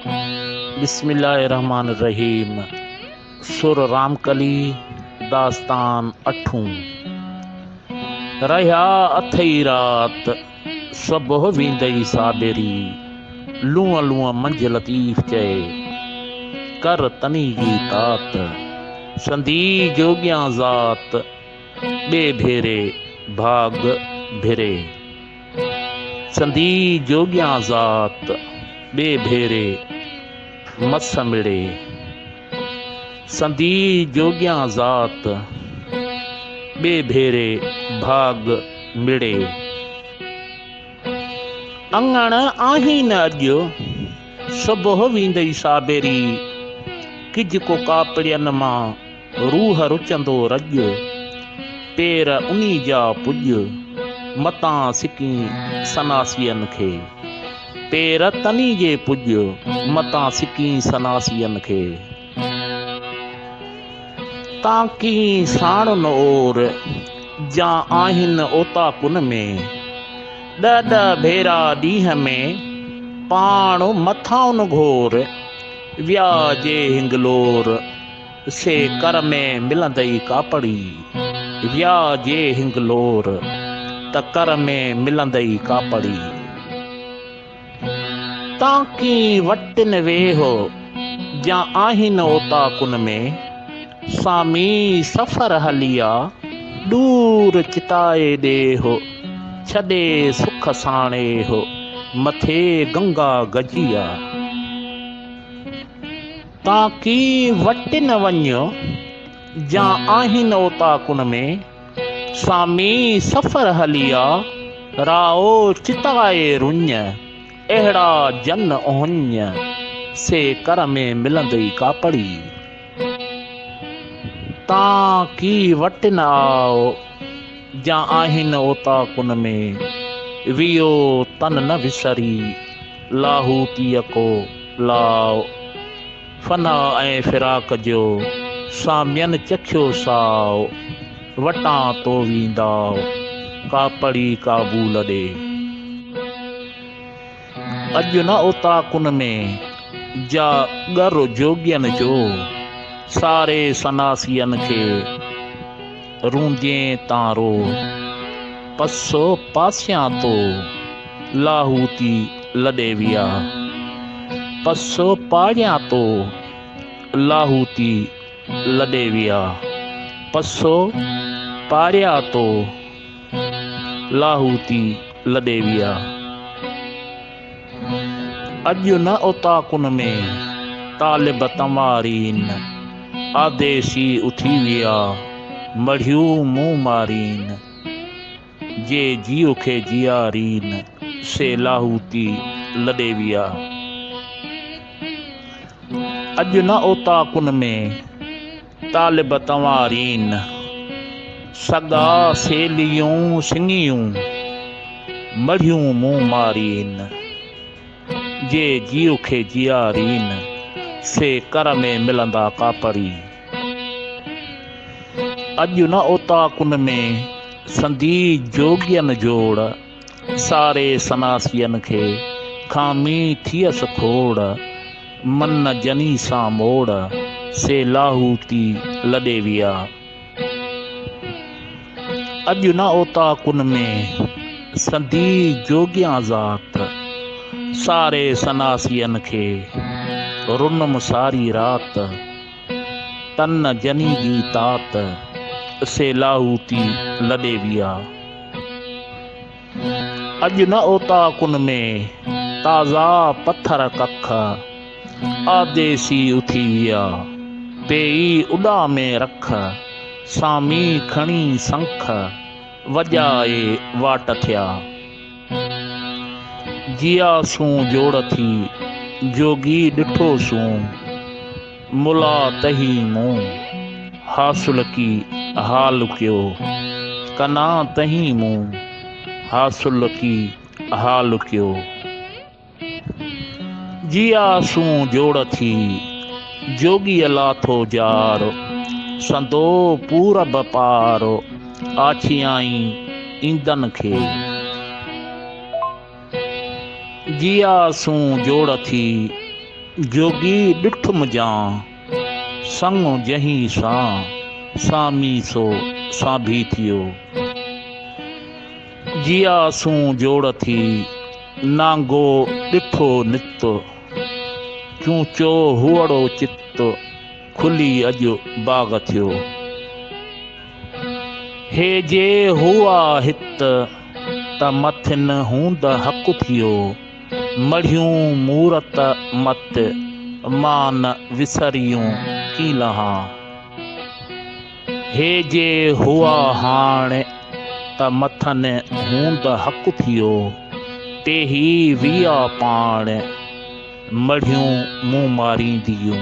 बिस्मिल्लाहिर्रहमानिर्रहीम। सुर रामकली दास्तान अठूं। रहिया अथई रात सबह वींदई साबेरी, लूअ लूअ मंझ लतीफ़ चए कर तनी जी तात। संदी जोगियां ज़ात बे भेरे भाग भिरे। संदी जोगियां ज़ात बे भेरे मस मिड़े। संदी जोगियां ज़ात बे भेरे भाग मिड़े। अंगण आहीन अॼु सबह वींदई साबेरी, किज को कापड़ियन मां रूह रुचंदो रॼ। पेर उनी जा पुॼ मतां सिकी सनासियन खे। पेर तनी जे पुॼ मतां सिकी सनासियन खे। ताकी साणुन ओर जा आहिन ओताकुन में, ॾह भेरा ॾींहं में पाण मथाउन घोर। विया जे हिंगलोर से कर में मिलंदई कापड़ी। विया जे हिंगलोर त कर में मिलंदई कापड़ी। ताकी वटिन वेहो जा आहिन ओताकुन में, सामी सफ़र हलिया दूर चिताए ॾेहो। छॾे सुख साणे हो मथे गंगा गजिया। ताकी वटिन वञो जा आहिन ओताकुन में, सामी सफ़र हलिया राओ चिताए रुञ। अहिड़ा जन ओहञ से कर में मिलंदई कापड़ी। ताकी वटिन आओ जा आहिन ओताकुन में, वियो तन न विसरी लाहूतीअ को लाओ। फना ऐं फिराक जो सामियन चखियो साओ। वटां तो वींदाओ कापड़ी काबूल ॾे। अॼु न ओताकुन में जा ॻर जोगियन जो, सारे सनासियन खे रूंदे तारो। पसो पासियां तो लाहूती लॾे विया। पसो पाड़ियां तो लाहूती लॾे विया। पसो पाड़िया तो लाहूती लॾे विया। अॼु न ओताकुन में तालिब तमारीन, आदेशी उथी विया मढ़ियूं मुंहुं मारीन। जे जियो खे जियारीन से लाहूती लॾे विया। अॼु न ओताकुन में तालिब तंवारीन, सगा सेलियूं सिंगियूं मढ़ियूं मुंहुं मारीन। जे जियो खे जियारीन से कर में मिलंदा कापड़ी। अॼु न ओताकुन में संदी जोगियन जोड़, सारे सनासियन खे खामी थियस खोड़। मन जनी सां मोड़ से लाहूती लॾे विया। अॼु न ओताकुन में संदी जोगियां ज़ात, सारे सनासियन खे रुनम सारी रात। तन जनी जी तात से लाहूती लॾे विया। अॼु न ओताकुन में ताज़ा पत्थर कख, आदेसी उथी विया पेई उॾा में रख। सामी खणी संख वॼाए वाट थिया। जियासूं जोड़ थी जोगी ॾिठोसूं, मुला तही मूं हासुल की हाल कयो। कना तही मूं हासुल की हाल कयो। जियासूं जोड़ थी जोगी लाथो जार, संदो पूरब पार आछियाई ईंदन खे। जियासूं जोड़ थी जोगी ॾिठुम जां संग जहीं सां सामी सो साभी थियो। जियासूं जोड़ थी नांगो ॾिठो नित चूचो हुअड़ो चित खुली अॼु बाग थियो। हे जे हुआ हित त मथिन हूंद हक़ थियो मढ़ियूं मूरत मत मान विसरियूं की लहा। हे जे हुआ हाणे त मथन हूंद हक़ थियो ते ही विया पाण मढ़ियूं मुंहुं मारींदियूं।